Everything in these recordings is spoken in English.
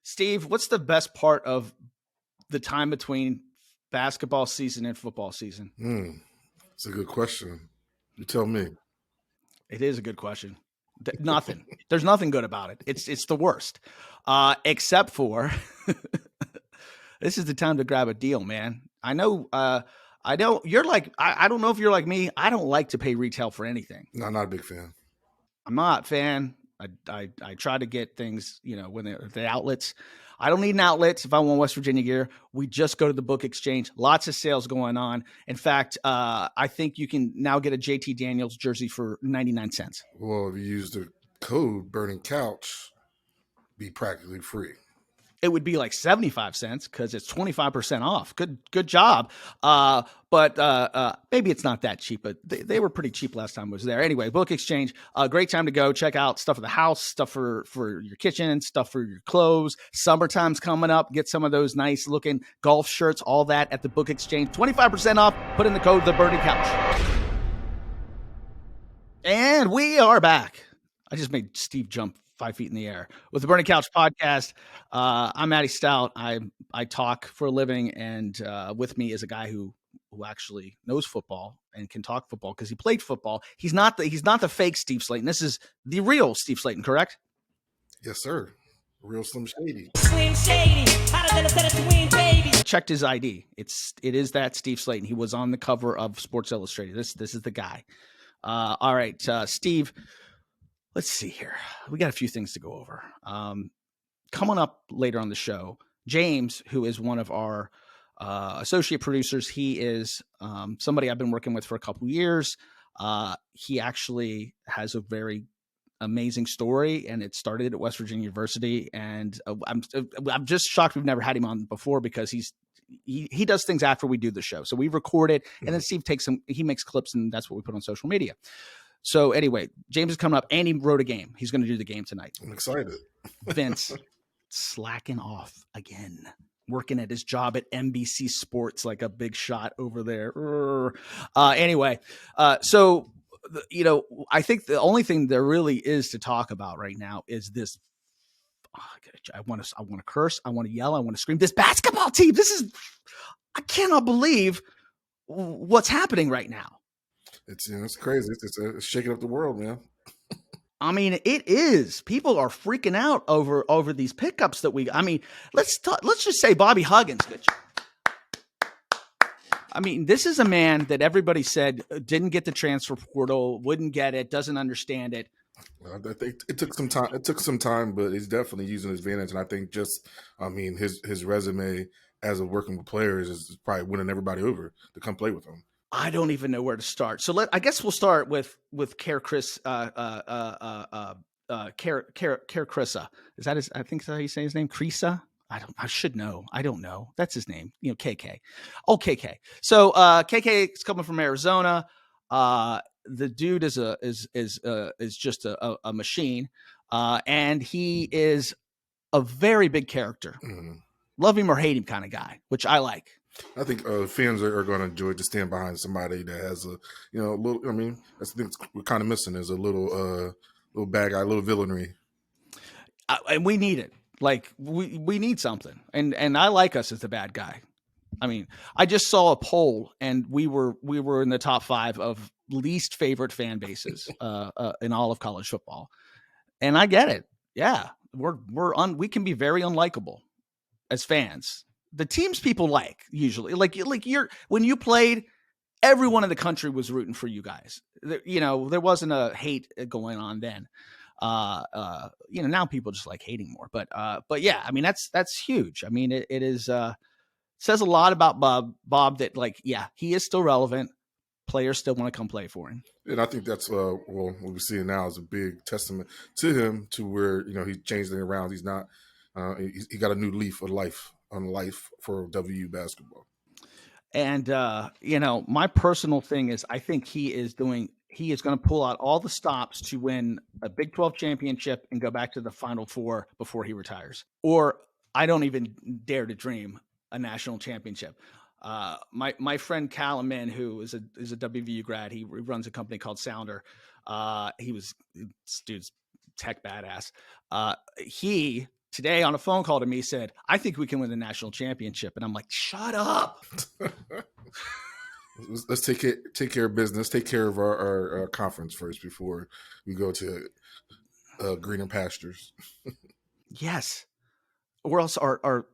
Steve, what's the best part of the time between basketball season and football season? It's a good question. You tell me. It is a good question. Nothing. There's nothing good about it. It's the worst, except for this is the time to grab a deal, man. I know. I don't. You're like I don't know if you're like me. I don't like to pay retail for anything. No, I'm not a big fan. I'm not a fan. I try to get things, when they're the outlets. I don't need an outlet if I want West Virginia gear. We just go to the book exchange. Lots of sales going on. In fact, I think you can now get a JT Daniels jersey for 99 cents. Well, if you use the code Burning Couch, be practically free. It would be like 75 cents because it's 25% off. Good job. But maybe it's not that cheap, but they were pretty cheap last time I was there. Anyway, book exchange, great time to go check out stuff for the house, stuff for your kitchen, stuff for your clothes. Summertime's coming up. Get some of those nice looking golf shirts, all that at the book exchange. 25% off. Put in the code The Burning Couch. And we are back. I just made Steve jump 5 feet in the air with the Burning Couch podcast. I'm Matty Stout. I talk for a living, and with me is a guy who actually knows football and can talk football because he played football. He's not the fake Steve Slaton. This is the real Steve Slaton, correct? Yes, sir. Real Slim Shady. Slim Shady. I checked his ID. It is that Steve Slaton. He was on the cover of Sports Illustrated. This is the guy. All right, Steve. Let's see here. We got a few things to go over. Coming up later on the show, James, who is one of our associate producers, he is somebody I've been working with for a couple of years. He actually has a very amazing story, and it started at West Virginia University. And I'm just shocked we've never had him on before because he does things after we do the show. So we record it, and then Steve he makes clips, and that's what we put on social media. So anyway, James is coming up, and he wrote a game. He's going to do the game tonight. I'm excited. Vince slacking off again, working at his job at NBC Sports like a big shot over there. Anyway, so I think the only thing there really is to talk about right now is this. I want to curse. I want to yell. I want to scream. This basketball team. I cannot believe what's happening right now. It's crazy. It's shaking up the world, man. I mean, it is. People are freaking out over these pickups that let's just say Bobby Huggins. Good job. I mean, this is a man that everybody said didn't get the transfer portal, wouldn't get it, doesn't understand it. I think it took some time. It took some time, but he's definitely using his advantage. And I think his resume as a working with players is probably winning everybody over to come play with him. I don't even know where to start. So I guess we'll start with Care Chris, Care Krisa. Is that I think that's how you say his name? Krisa? I should know. I don't know. That's his name. KK. Oh, KK. So KK is coming from Arizona. The dude is just a machine. And he is a very big character. Mm-hmm. Love him or hate him kind of guy, which I like. I think fans are going to enjoy to stand behind somebody that has a little. I mean, that's the thing we're kind of missing is a little bad guy, a little villainy. And we need it. Like we need something. And I like us as the bad guy. I mean, I just saw a poll, and we were in the top 5 of least favorite fan bases in all of college football. And I get it. Yeah, we can be very unlikable as fans. The teams people like usually when you played, everyone in the country was rooting for you guys. There wasn't a hate going on then. Now people just like hating more, but yeah, I mean, that's huge. I mean, it is, says a lot about Bob that he is still relevant. Players still want to come play for him. And I think that's, what we're seeing now is a big testament to him to where, he changed it around. He's not, he got a new leaf of life on life for WVU basketball. And, my personal thing is I think he is going to pull out all the stops to win a Big 12 championship and go back to the Final Four before he retires. Or I don't even dare to dream a national championship. My friend Cal Amin, who is a WVU grad, he runs a company called Sounder. Dude's tech badass. He today on a phone call to me said, I think we can win the national championship. And I'm like, shut up. Let's take care of business. Take care of our conference first before we go to greener pastures. Yes. Or else our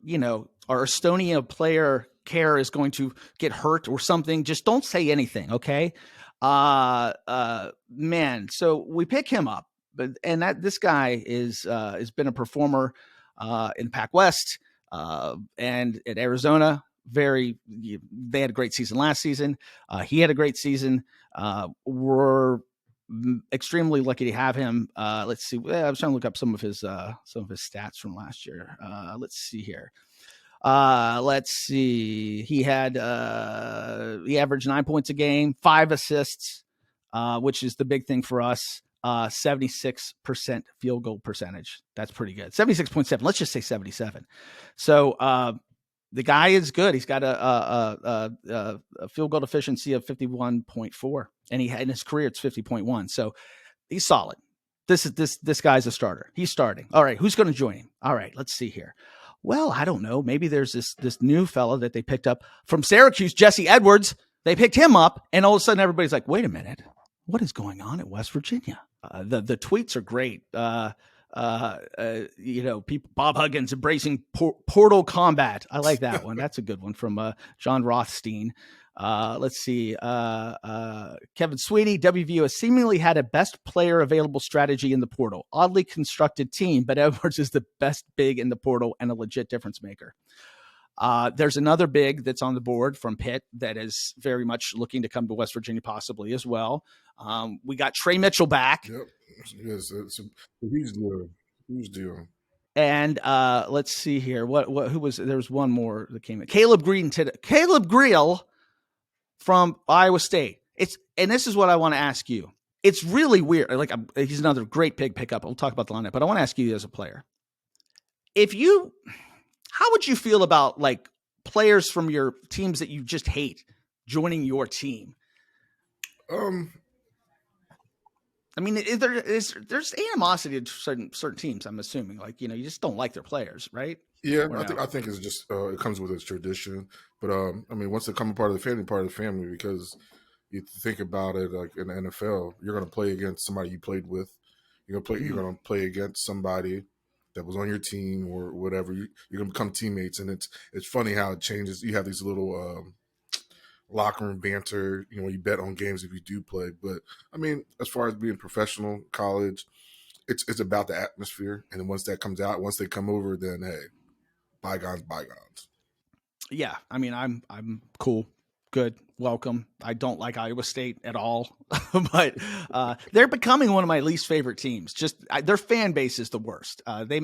Estonia player care is going to get hurt or something. Just don't say anything. Okay. Man. So we pick him up, and this guy has been a performer in Pac West and at Arizona. They had a great season last season. He had a great season. We're extremely lucky to have him. Let's see. I was trying to look up some of his stats from last year. Let's see here. Let's see. He averaged 9 points a game, 5 assists, which is the big thing for us. 76% field goal percentage. That's pretty good. 76.7. Let's just say 77. So the guy is good. He's got a field goal efficiency of 51.4, and in his career it's 50.1. So he's solid. This guy's a starter. He's starting. All right, who's going to join him? All right, let's see here. Well, I don't know. Maybe there's this new fella that they picked up from Syracuse, Jesse Edwards. They picked him up, and all of a sudden everybody's like, "Wait a minute, what is going on at West Virginia?" The tweets are great. People, Bob Huggins embracing portal combat. I like that one. That's a good one from John Rothstein. Let's see. Kevin Sweeney, WVU has seemingly had a best player available strategy in the portal. Oddly constructed team, but Edwards is the best big in the portal and a legit difference maker. There's another big that's on the board from Pitt that is very much looking to come to West Virginia possibly as well. We got Trey Mitchell back. Yep. Yes, it's a huge deal. Huge deal. And let's see here. Who was there? Was one more that came in. Caleb Greel from Iowa State. And this is what I want to ask you. It's really weird. He's another great pickup. We'll talk about the lineup, but I want to ask you as a player. How would you feel about like players from your teams that you just hate joining your team? I mean, there's animosity to certain teams. I'm assuming, you just don't like their players, right? Yeah, I think it's just it comes with its tradition. But once they become a part of the family, because you think about it, like in the NFL, you're going to play against somebody you played with. You're going to play against somebody that was on your team or whatever. You're going to become teammates, and it's funny how it changes. You have these little locker room banter, you bet on games if you do play. But as far as being professional, college, it's about the atmosphere. And then once that comes out, once they come over, then hey, bygones. Yeah, I'm cool, good, welcome. I don't like Iowa State at all, but they're becoming one of my least favorite teams. Just their fan base is the worst. They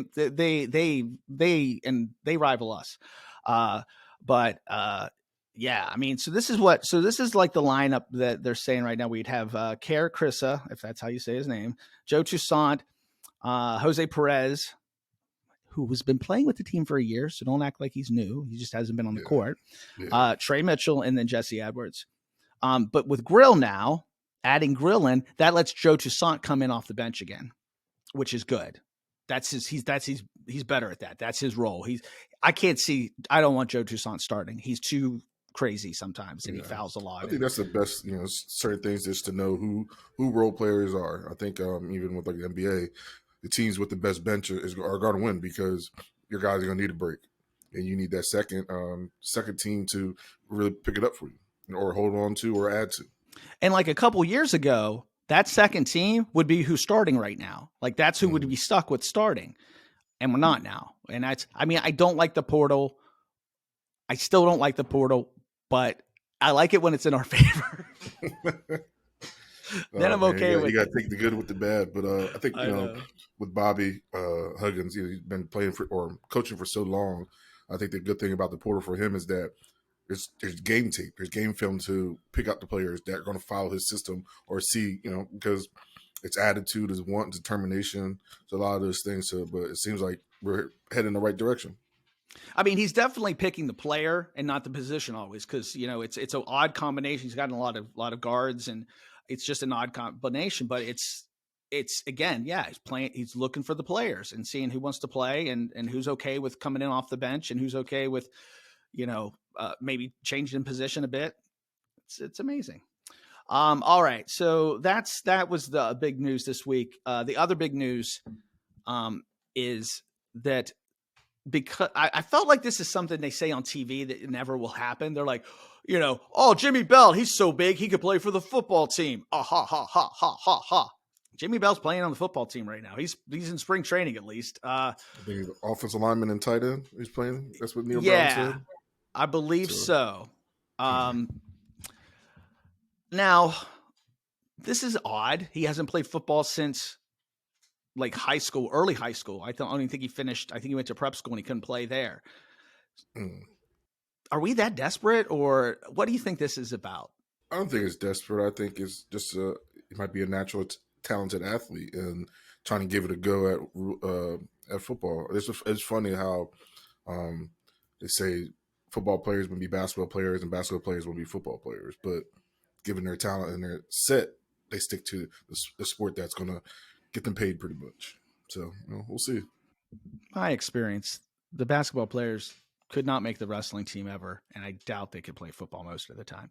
rival us. Yeah, so this is like the lineup that they're saying right now. We'd have Kerr Krissa, if that's how you say his name, Joe Toussaint, Jose Perez, who has been playing with the team for a year, so don't act like he's new. He just hasn't been on the court. Yeah. Trey Mitchell, and then Jesse Edwards. But with Grill now, adding Grill in, that lets Joe Toussaint come in off the bench again, which is good. He's better at that. That's his role. I don't want Joe Toussaint starting. He's too crazy sometimes, and he fouls a lot. I think that's the best, certain things just to know who role players are. I think even with like the NBA, the teams with the best bench are going to win because your guys are going to need a break, and you need that second team to really pick it up for you, or hold on to, or add to. And like a couple years ago, that second team would be who's starting right now. Like that's who would be stuck with starting, and we're not now. And I don't like the portal. I still don't like the portal, but I like it when it's in our favor. Then I'm okay with it. You got to take the good with the bad. But I think, with Bobby Huggins, he's been playing or coaching for so long. I think the good thing about the portal for him is that there's game tape, there's game film to pick out the players that are going to follow his system or see, because it's attitude, is want, determination. It's a lot of those things. But it seems like we're heading in the right direction. He's definitely picking the player and not the position always, because it's an odd combination. He's gotten a lot of guards, and it's just an odd combination. But it's it's again, yeah, he's looking for the players and seeing who wants to play and who's okay with coming in off the bench and who's okay with, maybe changing position a bit. It's amazing. All right. So that was the big news this week. The other big news is that because I felt like this is something they say on TV that never will happen. They're like, oh, Jimmy Bell, he's so big, he could play for the football team. Ha, ha, ha, ha, ha, ha, ha. Jimmy Bell's playing on the football team right now. He's in spring training at least. I think he's offensive lineman and tight end. He's playing. That's what Neil Brown said. I believe so. Now, this is odd. He hasn't played football since like high school, early high school. I don't even think he finished. I think he went to prep school and he couldn't play there. Are we that desperate, or what do you think this is about? I don't think it's desperate. I think it's just it might be a natural talented athlete and trying to give it a go at football. It's funny how they say football players will be basketball players and basketball players will be football players, but given their talent and their set, they stick to the sport that's going to get them paid pretty much. So we'll see. My experience, the basketball players could not make the wrestling team ever, and I doubt they could play football most of the time.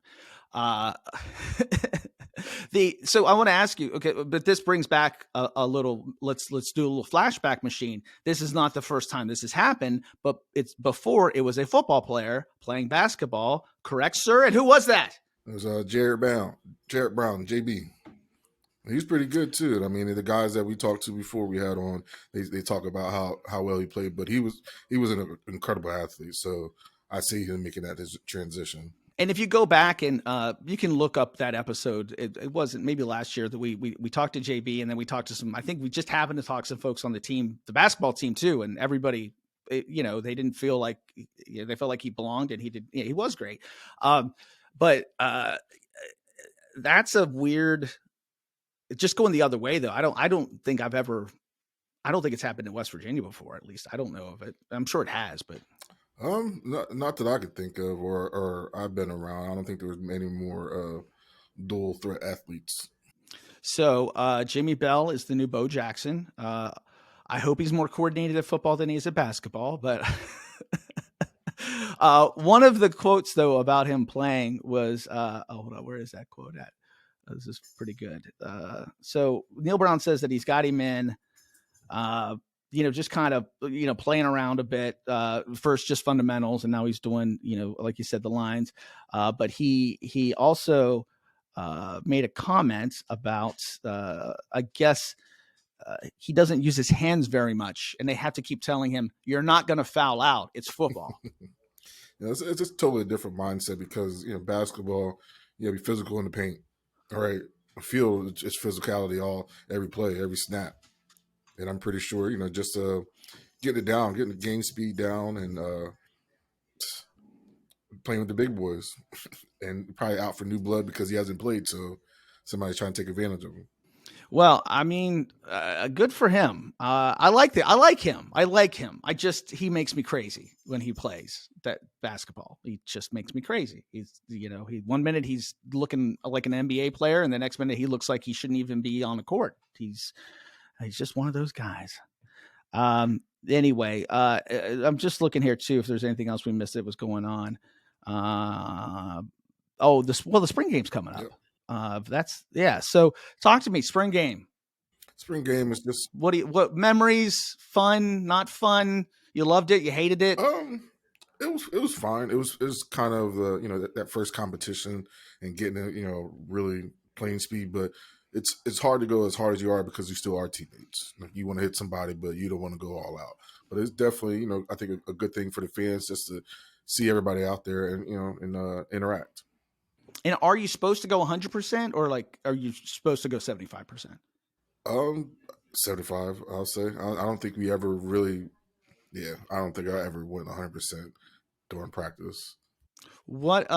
So I want to ask you, okay, but this brings back a little. Let's do a little flashback machine. This is not the first time this has happened, but it's before it was a football player playing basketball. Correct, sir? And who was that? It was Jarrett Brown, JB. He's pretty good too. I mean, the guys that we talked to before we had on, they talk about how well he played, but he was an incredible athlete. So I see him making that his transition. And if you go back and you can look up that episode, it wasn't maybe last year that we talked to JB, and then we talked to some. I think we just happened to talk to some folks on the team, the basketball team too, and everybody, they didn't feel like they felt like he belonged, and he did. He was great, but that's a weird. Just going the other way though. I don't think it's happened in West Virginia before. At least I don't know of it. I'm sure it has, but not that I could think of, or I've been around. I don't think there was many more dual threat athletes. So Jimmy Bell is the new Bo Jackson. I hope he's more coordinated at football than he is at basketball. But one of the quotes though about him playing was, hold on, where is that quote at? This is pretty good. So Neil Brown says that he's got him in, just kind of, playing around a bit, first just fundamentals. And now he's doing, like you said, the lines. But he also made a comment about, I guess, he doesn't use his hands very much. And they have to keep telling him, you're not going to foul out. It's football. It's just totally a different mindset because, basketball, be physical in the paint. All right, I feel it's physicality every play, every snap, and I'm pretty sure just getting it down, getting the game speed down, and playing with the big boys, and probably out for new blood because he hasn't played, so somebody's trying to take advantage of him. Well, I mean, good for him. I like him. He makes me crazy when he plays that basketball. He just makes me crazy. He's, one minute he's looking like an NBA player, and the next minute he looks like he shouldn't even be on the court. He's just one of those guys. Anyway, I'm just looking here too if there's anything else we missed that was going on. The spring game's coming up. Yep. So talk to me. Spring game is just what memories? Fun? Not fun? You loved it? You hated it? It was fine. It was kind of that first competition and getting it really playing speed, but it's hard to go as hard as you are because you still are teammates. Like you want to hit somebody, but you don't want to go all out. But it's definitely I think a good thing for the fans just to see everybody out there and interact. And are you supposed to go 100% or are you supposed to go 75%? 75, I'll say. I don't think we ever really, I don't think I ever went 100% during practice. Would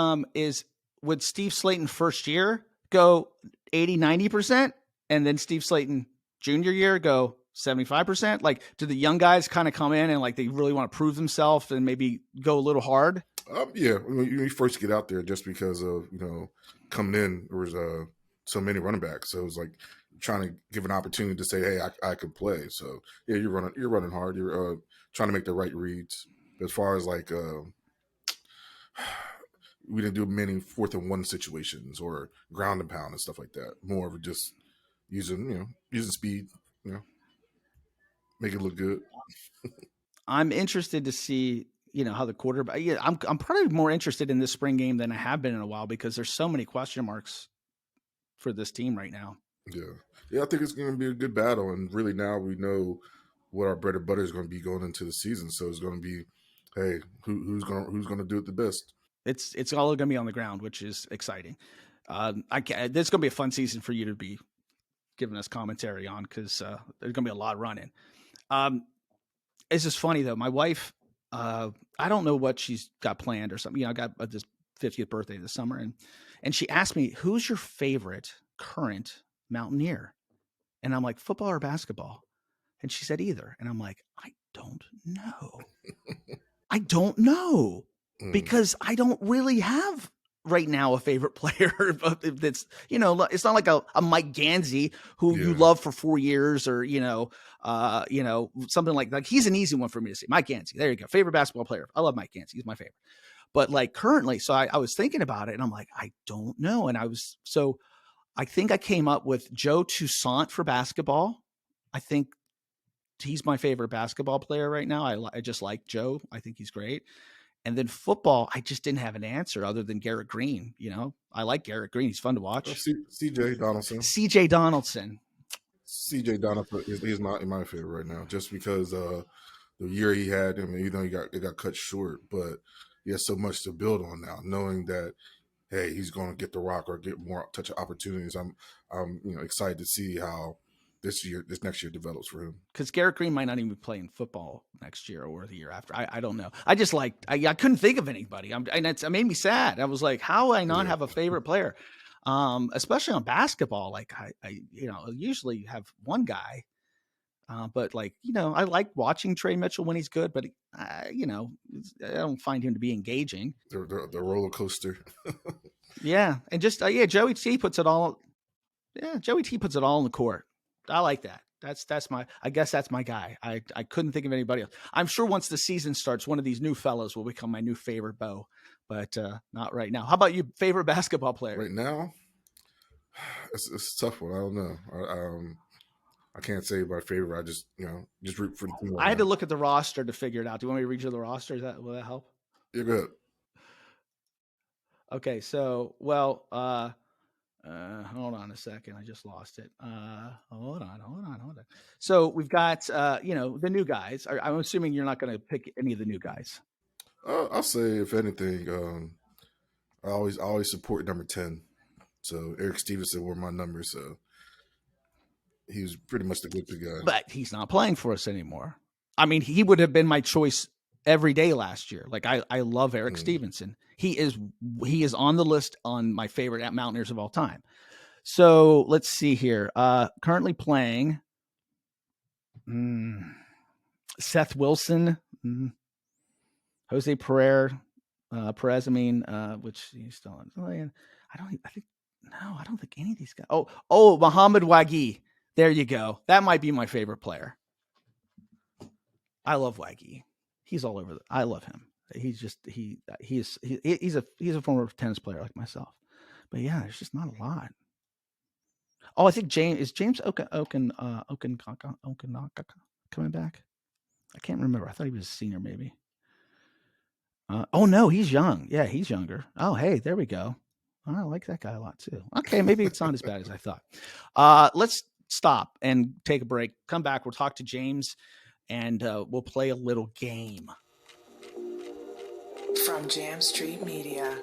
Steve Slaton first year go 80, 90%? And then Steve Slaton junior year go 75%? Like, do the young guys kind of come in and they really want to prove themselves and maybe go a little hard? When you first get out there, just because of coming in, there was so many running backs, so it was trying to give an opportunity to say, hey, I can play. So yeah, you're running hard. You're trying to make the right reads. But as far as like we didn't do many 4th and 1 situations or ground and pound and stuff like that. More of just using speed, make it look good. I'm interested to see, how the quarterback. Yeah, I'm probably more interested in this spring game than I have been in a while because there's so many question marks for this team right now. Yeah, I think it's going to be a good battle, and really now we know what our bread and butter is going to be going into the season. So it's going to be, hey, who's going to do it the best? It's all going to be on the ground, which is exciting. This is going to be a fun season for you to be giving us commentary on because there's going to be a lot of running. It's just funny though. My wife, I don't know what she's got planned or something. I got this 50th birthday this summer, and she asked me, "Who's your favorite current Mountaineer?" And I'm like, "Football or basketball?" And she said, "Either." And I'm like, "I don't know. I don't know because I don't really have right now a favorite player that's, it's not like a Mike Gansey who you love for 4 years or, something like he's an easy one for me to say. Mike Gansey. There you go. Favorite basketball player. I love Mike Gansey. He's my favorite. But like currently, so I was thinking about it and I'm like, I don't know. And I think I came up with Joe Toussaint for basketball. I think he's my favorite basketball player right now. I just like Joe. I think he's great. And then football, I just didn't have an answer other than Garrett Green. I like Garrett Green. He's fun to watch. CJ Donaldson. CJ Donaldson. CJ Donaldson is not my favorite right now, just because the year he had. I mean, it got cut short, but he has so much to build on now. Knowing that, hey, he's going to get the rock or get more touch opportunities. I'm excited to see how this next year develops for him. Because Garrett Green might not even be playing football next year or the year after. I don't know. I just I couldn't think of anybody. And it made me sad. I was like, how would I not have a favorite player? Especially on basketball. Like I usually have one guy. But I like watching Trey Mitchell when he's good, but I don't find him to be engaging. The roller coaster. Yeah. And just, Joey T puts it all. Yeah. Joey T puts it all in the court. I like that. I guess that's my guy. I couldn't think of anybody else. I'm sure once the season starts, one of these new fellows will become my new favorite beau, but not right now. How about you? Favorite basketball player? Right now? It's a tough one. I don't know. I can't say my favorite. I just root for the team. I had to look at the roster to figure it out. Do you want me to read you the roster? Will that help? You're good. Okay, so hold on a second. I just lost it. Hold on. So we've got the new guys. I'm assuming you're not going to pick any of the new guys. I'll say, if anything, I always support number 10. So Eric Stevenson wore my number, so he was pretty much the go-to guy. But he's not playing for us anymore. I mean, he would have been my choice every day last year. Like I love Eric Stevenson. He is on the list on my favorite Mountaineers of all time. So let's see here. Currently playing Seth Wilson, Jose Perez. Which he's still on. I don't think any of these guys. Oh, Muhammad Wagi. There you go. That might be my favorite player. I love Wagi. He's all over. I love him. He's a former tennis player like myself. But yeah, there's just not a lot. Oh, I think James Okanaka coming back. I can't remember. I thought he was a senior, maybe. Oh no, he's young. Yeah, he's younger. Oh, hey, there we go. I like that guy a lot too. Okay, maybe it's not as bad as I thought. Let's stop and take a break. Come back. We'll talk to James, and we'll play a little game. From Jam Street Media.